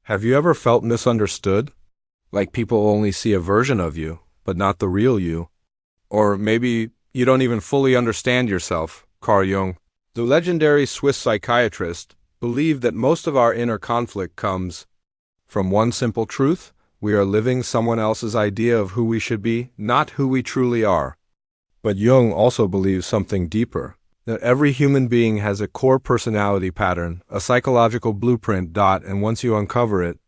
Have you ever felt misunderstood? Like people only see a version of you, but not the real you? Or maybe you don't even fully understand yourself. Carl Jung, the legendary Swiss psychiatrist, believed that most of our inner conflict comes from one simple truth: we are living someone else's idea of who we should be, not who we truly are. But Jung also believes something deeper, that every human being has a core personality pattern, a psychological blueprint. And once you uncover it,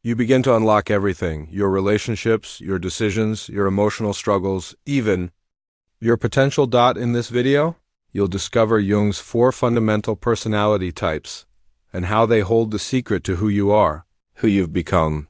you begin to unlock everything: your relationships, your decisions, your emotional struggles, even your potential. In this video, you'll discover Jung's 4 fundamental personality types and how they hold the secret to who you are, who you've become,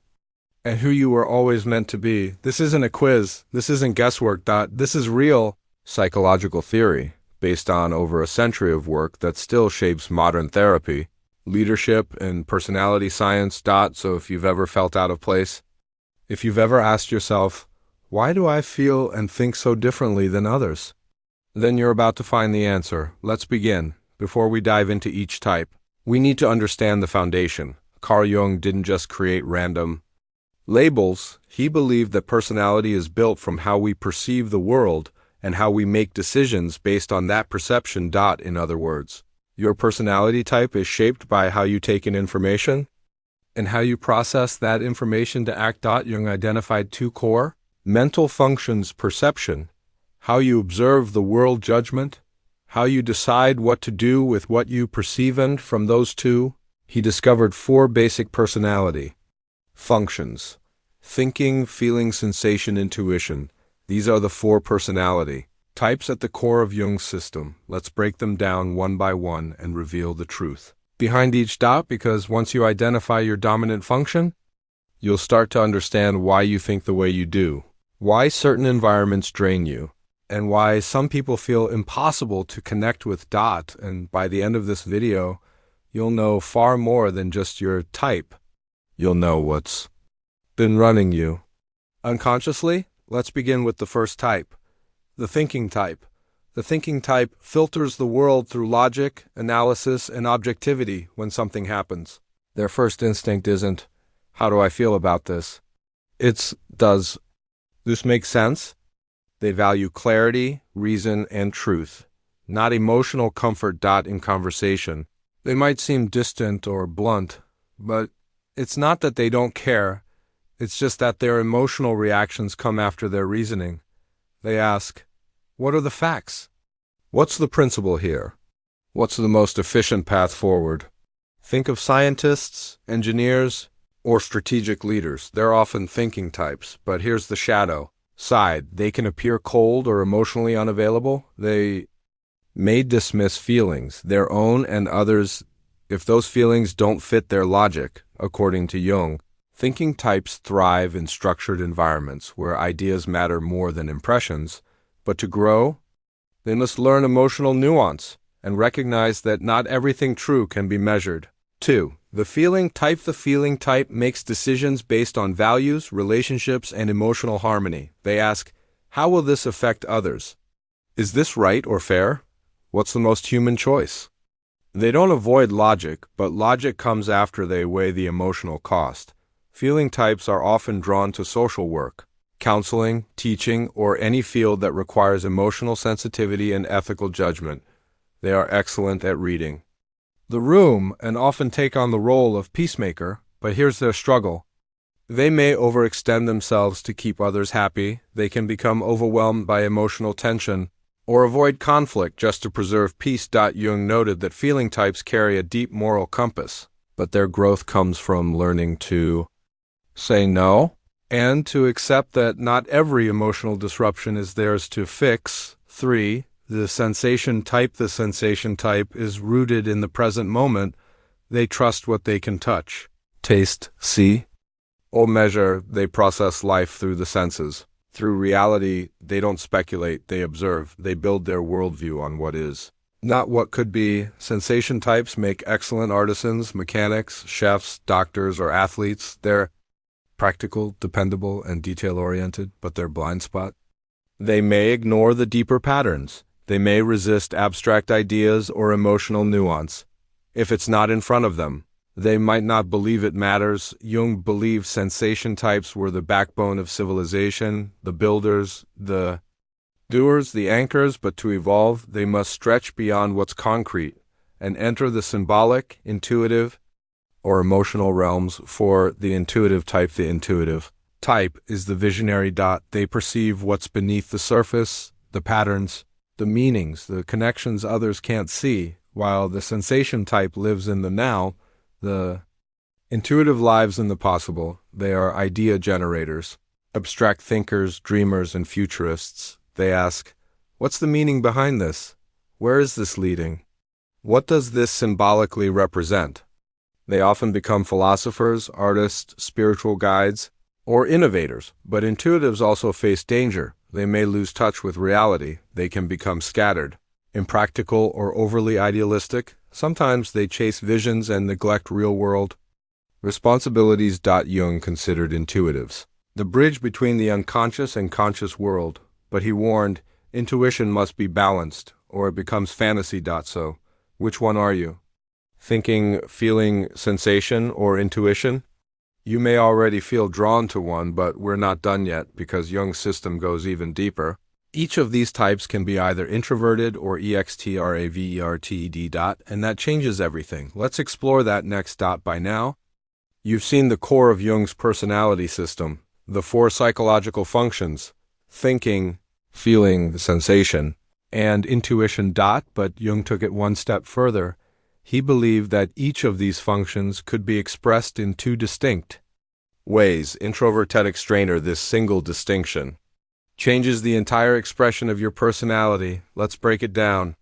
and who you were always meant to be. This isn't a quiz. This isn't guesswork. This is real psychological theory based on over a century of work that still shapes modern therapy, leadership, and personality science. So if you've ever felt out of place, if you've ever asked yourself, why do I feel and think so differently than others? Then you're about to find the answer. Let's begin. Before we dive into each type, we need to understand the foundation. Carl Jung didn't just create random labels. He believed that personality is built from how we perceive the world and how we make decisions based on that perception. In other words, your personality type is shaped by how you take in information and how you process that information to act. Jung identified 2 core mental functions: perception, how you observe the world; judgment, how you decide what to do with what you perceive. And from those 2, he discovered 4 basic personality functions: thinking, feeling, sensation, intuition. These are the 4 personality types at the core of Jung's system. Let's break them down one by one and reveal the truth behind each. Because once you identify your dominant function, you'll start to understand why you think the way you do, why certain environments drain you, and why some people feel impossible to connect with. And by the end of this video, you'll know far more than just your type. You'll know what's been running you unconsciously. Let's begin with the first type, the thinking type. The thinking type filters the world through logic, analysis, and objectivity. When something happens, their first instinct isn't, how do I feel about this? It's, does this make sense? They value clarity, reason, and truth, not emotional comfort. In conversation, they might seem distant or blunt, but it's not that they don't care. It's just that their emotional reactions come after their reasoning. They ask, what are the facts? What's the principle here? What's the most efficient path forward? Think of scientists, engineers, or strategic leaders. They're often thinking types, but here's the shadow side. They can appear cold or emotionally unavailable. They may dismiss feelings, their own and others', if those feelings don't fit their logic. According to Jung, thinking types thrive in structured environments where ideas matter more than impressions, but to grow, they must learn emotional nuance and recognize that not everything true can be measured. 2. The feeling type. The feeling type makes decisions based on values, relationships, and emotional harmony. They ask, how will this affect others? Is this right or fair? What's the most human choice? They don't avoid logic, but logic comes after they weigh the emotional cost. Feeling types are often drawn to social work, counseling, teaching, or any field that requires emotional sensitivity and ethical judgment. They are excellent at reading the room and often take on the role of peacemaker, but here's their struggle. They may overextend themselves to keep others happy. They can become overwhelmed by emotional tension or avoid conflict just to preserve peace. Jung noted that feeling types carry a deep moral compass, but their growth comes from learning to say no and to accept that not every emotional disruption is theirs to fix. 3. The sensation type. The sensation type is rooted in the present moment. They trust what they can touch, taste, see, or measure. They process life through the senses. Through reality, they don't speculate, they observe. They build their worldview on what is, not what could be. Sensation types make excellent artisans, mechanics, chefs, doctors, or athletes. They're practical, dependable, and detail-oriented, but their blind spot. They may ignore the deeper patterns. They may resist abstract ideas or emotional nuance if it's not in front of them. They might not believe it matters. Jung believed sensation types were the backbone of civilization, the builders, the doers, the anchors, but to evolve, they must stretch beyond what's concrete and enter the symbolic, intuitive, or emotional realms. For the intuitive type is the visionary. They perceive what's beneath the surface, the patterns, the meanings, the connections others can't see, while the sensation type lives in the now. The intuitive lives in the possible. They are idea generators, abstract thinkers, dreamers, and futurists. They ask, what's the meaning behind this? Where is this leading? What does this symbolically represent? They often become philosophers, artists, spiritual guides, or innovators. But intuitives also face danger. They may lose touch with reality. They can become scattered, impractical, or overly idealistic. Sometimes they chase visions and neglect real-world responsibilities. Jung considered intuitives the bridge between the unconscious and conscious world, but he warned, intuition must be balanced, or it becomes fantasy. So, which one are you? Thinking, feeling, sensation, or intuition? You may already feel drawn to one, but we're not done yet because Jung's system goes even deeper. Each of these types can be either introverted or extraverted, and that changes everything. Let's explore that next. By now, you've seen the core of Jung's personality system, the 4 psychological functions: thinking, feeling, sensation, and intuition. But Jung took it one step further. He believed that each of these functions could be expressed in 2 distinct ways. Introverted extrainer. This single distinction changes the entire expression of your personality. Let's break it down.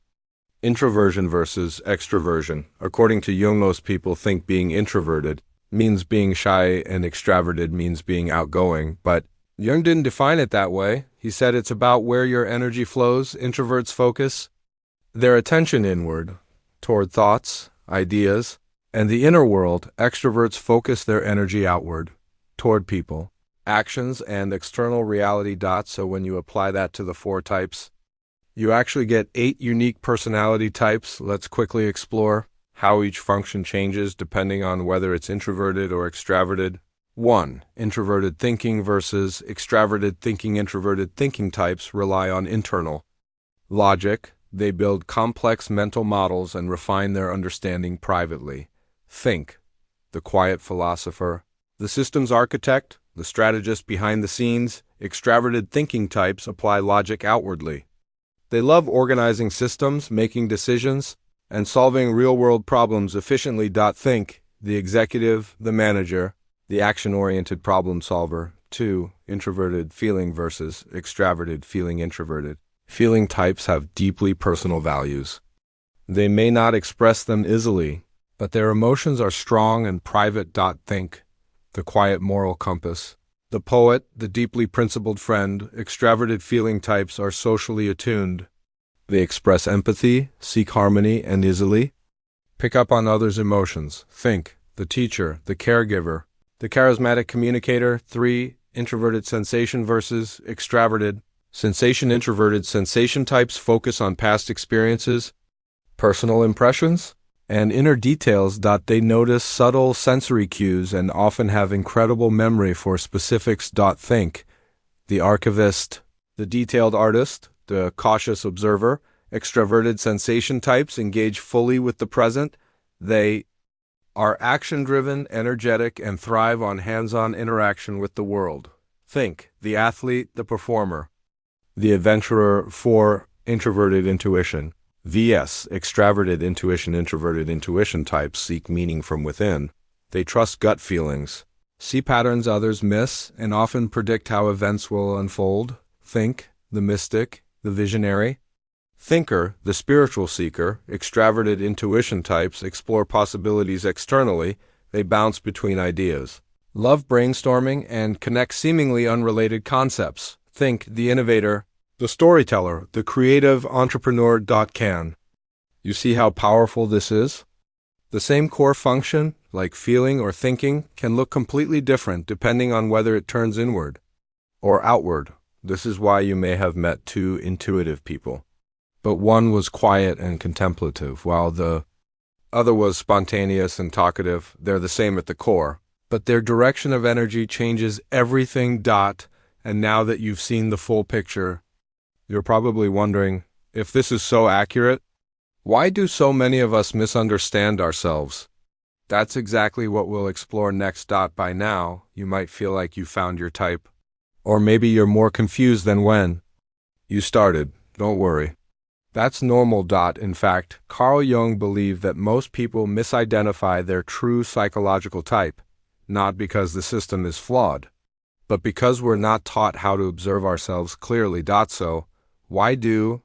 Introversion versus extraversion. According to Jung, most people think being introverted means being shy and extraverted means being outgoing, but Jung didn't define it that way. He said it's about where your energy flows. Introverts focus their attention inward, toward thoughts, ideas, and the inner world. Extroverts focus their energy outward, toward people, actions, and external reality. So when you apply that to the 4 types, you actually get 8 unique personality types. Let's quickly explore how each function changes depending on whether it's introverted or extraverted. 1. Introverted thinking versus extraverted thinking. Introverted thinking types rely on internal logic. They build complex mental models and refine their understanding privately. Think, the quiet philosopher, the systems architect, the strategist behind the scenes. Extraverted thinking types apply logic outwardly. They love organizing systems, making decisions, and solving real-world problems efficiently. Think, the executive, the manager, the action-oriented problem solver. 2. Introverted feeling versus extraverted feeling. Introverted feeling types have deeply personal values. They may not express them easily, but their emotions are strong and private. Think, the quiet moral compass, the poet, the deeply principled friend. Extraverted feeling types are socially attuned. They express empathy, seek harmony, and easily pick up on others' emotions. Think, the teacher, the caregiver, the charismatic communicator. 3. Introverted sensation versus extraverted sensation. Introverted sensation types focus on past experiences, personal impressions, and inner details. They notice subtle sensory cues and often have incredible memory for specifics. Think, the archivist, the detailed artist, the cautious observer. Extraverted sensation types engage fully with the present. They are action-driven, energetic, and thrive on hands-on interaction with the world. Think, the athlete, the performer, the adventurer. 4. Introverted intuition vs. extraverted intuition. Introverted intuition types seek meaning from within. They trust gut feelings, see patterns others miss, and often predict how events will unfold. Think, the mystic, the visionary, thinker, the spiritual seeker. Extraverted intuition types explore possibilities externally. They bounce between ideas, love brainstorming, and connect seemingly unrelated concepts. Think, the innovator, the storyteller, the creative entrepreneur. Can you see how powerful this is? The same core function, like feeling or thinking, can look completely different depending on whether it turns inward or outward. This is why you may have met 2 intuitive people, but one was quiet and contemplative, while the Other was spontaneous and talkative. They're the same at the core. But their direction of energy changes everything. And now that you've seen the full picture, you're probably wondering, if this is so accurate, why do so many of us misunderstand ourselves? That's exactly what we'll explore next. By now, you might feel like you found your type. Or maybe you're more confused than when you started. Don't worry. That's normal. In fact, Carl Jung believed that most people misidentify their true psychological type, not because the system is flawed, but because we're not taught how to observe ourselves clearly. So, why do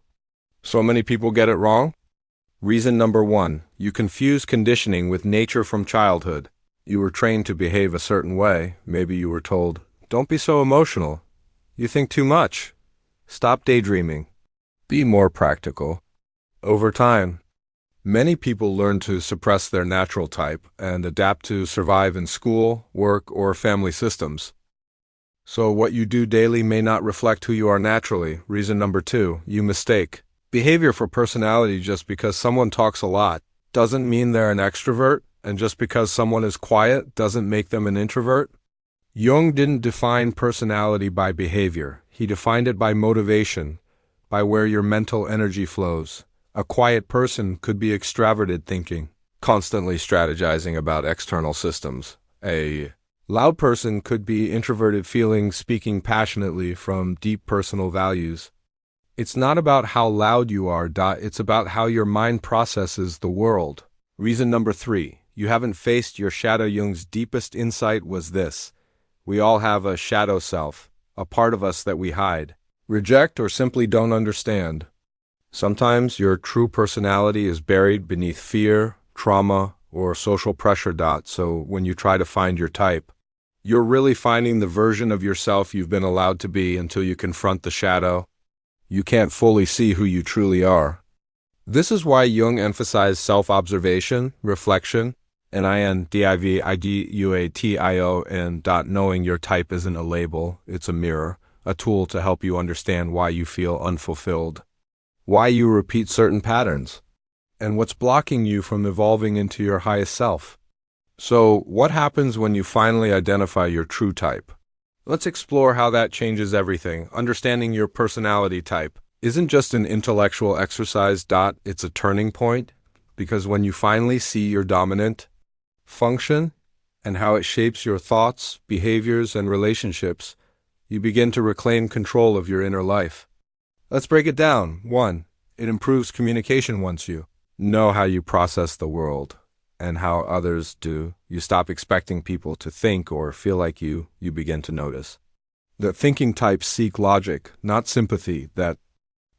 so many people get it wrong? Reason number 1, you confuse conditioning with nature from childhood. You were trained to behave a certain way. Maybe you were told, don't be so emotional. You think too much. Stop daydreaming. Be more practical. Over time, many people learn to suppress their natural type and adapt to survive in school, work, or family systems. So what you do daily may not reflect who you are naturally. Reason number 2, you mistake behavior for personality. Just because someone talks a lot doesn't mean they're an extrovert, and just because someone is quiet doesn't make them an introvert. Jung didn't define personality by behavior. He defined it by motivation, by where your mental energy flows. A quiet person could be extraverted thinking, constantly strategizing about external systems. A loud person could be introverted feeling, speaking passionately from deep personal values. It's not about how loud you are. It's about how your mind processes the world. Reason number 3, you haven't faced your shadow. Jung's deepest insight was this: we all have a shadow self, a part of us that we hide, reject, or simply don't understand. Sometimes your true personality is buried beneath fear, trauma, or social pressure. So when you try to find your type, you're really finding the version of yourself you've been allowed to be until you confront the shadow. You can't fully see who you truly are. This is why Jung emphasized self-observation, reflection, and knowing your type isn't a label, it's a mirror, a tool to help you understand why you feel unfulfilled, why you repeat certain patterns, and what's blocking you from evolving into your highest self. So, what happens when you finally identify your true type? Let's explore how that changes everything. Understanding your personality type isn't just an intellectual exercise. It's a turning point, because when you finally see your dominant function and how it shapes your thoughts, behaviors, and relationships, you begin to reclaim control of your inner life. Let's break it down. 1, it improves communication. Once you know how you process the world and how others do, you stop expecting people to think or feel like you begin to notice that thinking types seek logic, not sympathy, that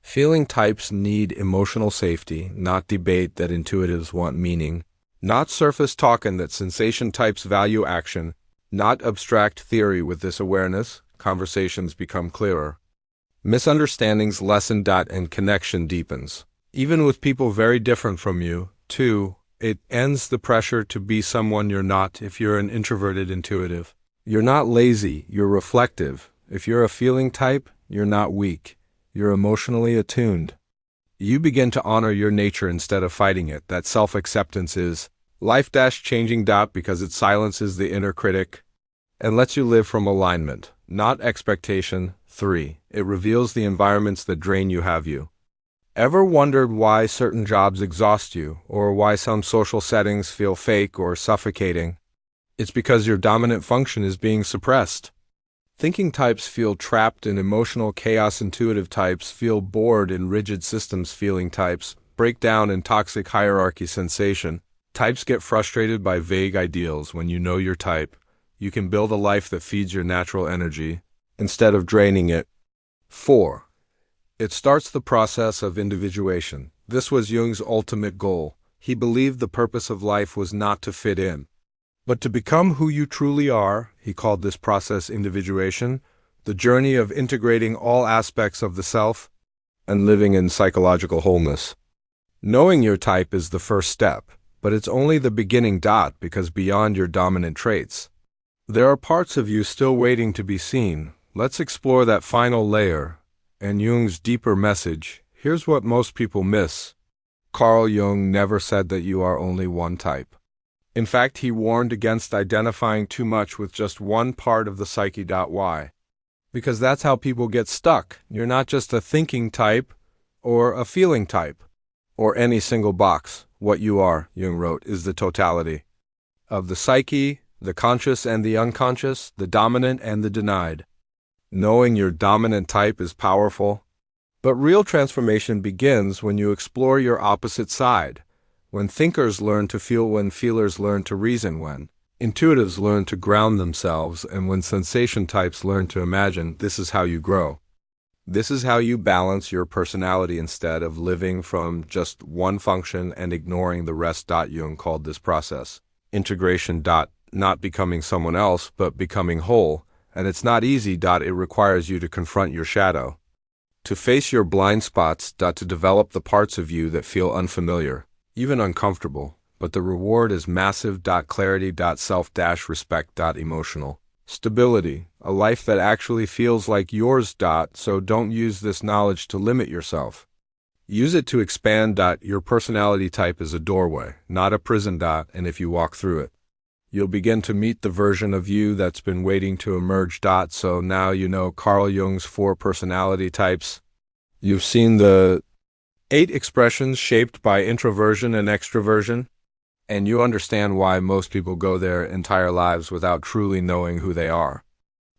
feeling types need emotional safety, not debate, that intuitives want meaning, not surface talk, and that sensation types value action, not abstract theory. With this awareness, conversations become clearer, misunderstandings lessen, and connection deepens. Even with people very different from you. 2, it ends the pressure to be someone you're not. If you're an introverted intuitive, you're not lazy, you're reflective. If you're a feeling type, you're not weak, you're emotionally attuned. You begin to honor your nature instead of fighting it. That self-acceptance is life-changing. Because it silences the inner critic and lets you live from alignment, not expectation. 3, it reveals the environments that drain you. Have you ever wondered why certain jobs exhaust you, or why some social settings feel fake or suffocating? It's because your dominant function is being suppressed. Thinking types feel trapped in emotional chaos. Intuitive types feel bored in rigid systems. Feeling types break down in toxic hierarchy. Sensation types get frustrated by vague ideals. When you know your type, you can build a life that feeds your natural energy instead of draining it. 4, it starts the process of individuation. This was Jung's ultimate goal. He believed the purpose of life was not to fit in, but to become who you truly are. He called this process individuation, the journey of integrating all aspects of the self and living in psychological wholeness. Knowing your type is the first step, but it's only the beginning. Because beyond your dominant traits, there are parts of you still waiting to be seen. Let's explore that final layer and Jung's deeper message. Here's what most people miss. Carl Jung never said that you are only one type. In fact, he warned against identifying too much with just one part of the psyche. Why? Because that's how people get stuck. You're not just a thinking type or a feeling type or any single box. What you are, Jung wrote, is the totality of the psyche, the conscious and the unconscious, the dominant and the denied. Knowing your dominant type is powerful, but real transformation begins when you explore your opposite side, when thinkers learn to feel, when feelers learn to reason, when intuitives learn to ground themselves, and when sensation types learn to imagine. This is how you grow. This is how you balance your personality instead of living from just one function and ignoring the rest. Jung called this process integration. Not becoming someone else, but becoming whole. And it's not easy. It requires you to confront your shadow, to face your blind spots. To develop the parts of you that feel unfamiliar, even uncomfortable. But the reward is massive. Clarity. Self-respect. Emotional stability. A life that actually feels like yours. So don't use this knowledge to limit yourself. Use it to expand. Your personality type is a doorway, not a prison. And if you walk through it, you'll begin to meet the version of you that's been waiting to emerge. So now you know Carl Jung's 4 personality types. You've seen the 8 expressions shaped by introversion and extraversion, and you understand why most people go their entire lives without truly knowing who they are.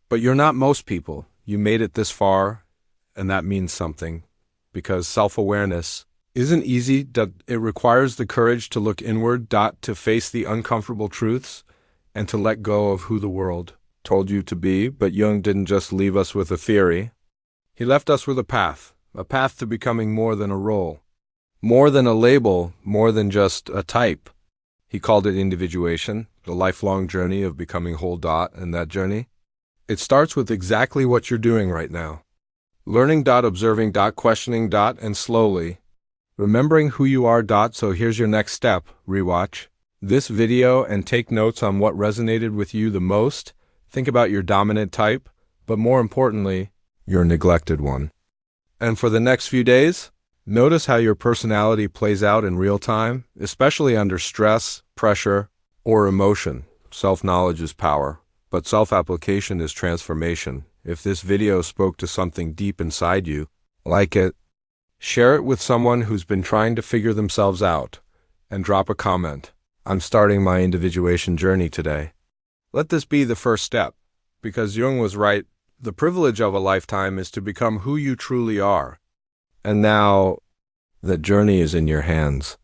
But you're not most people. You made it this far, and that means something, because self-awareness isn't easy. It requires the courage to look inward. To face the uncomfortable truths and to let go of who the world told you to be. But Jung didn't just leave us with a theory. He left us with a path to becoming more than a role, more than a label, more than just a type. He called it individuation, the lifelong journey of becoming whole. And that journey, it starts with exactly what you're doing right now. Learning. Observing. Questioning. And slowly remembering who you are. So here's your next step. Rewatch this video and take notes on what resonated with you the most. Think about your dominant type, but more importantly, your neglected one. And for the next few days, notice how your personality plays out in real time, especially under stress, pressure, or emotion. Self-knowledge is power, but self-application is transformation. If this video spoke to something deep inside you, like it, share it with someone who's been trying to figure themselves out, and drop a comment. I'm starting my individuation journey today. Let this be the first step, because Jung was right. The privilege of a lifetime is to become who you truly are. And now, that journey is in your hands.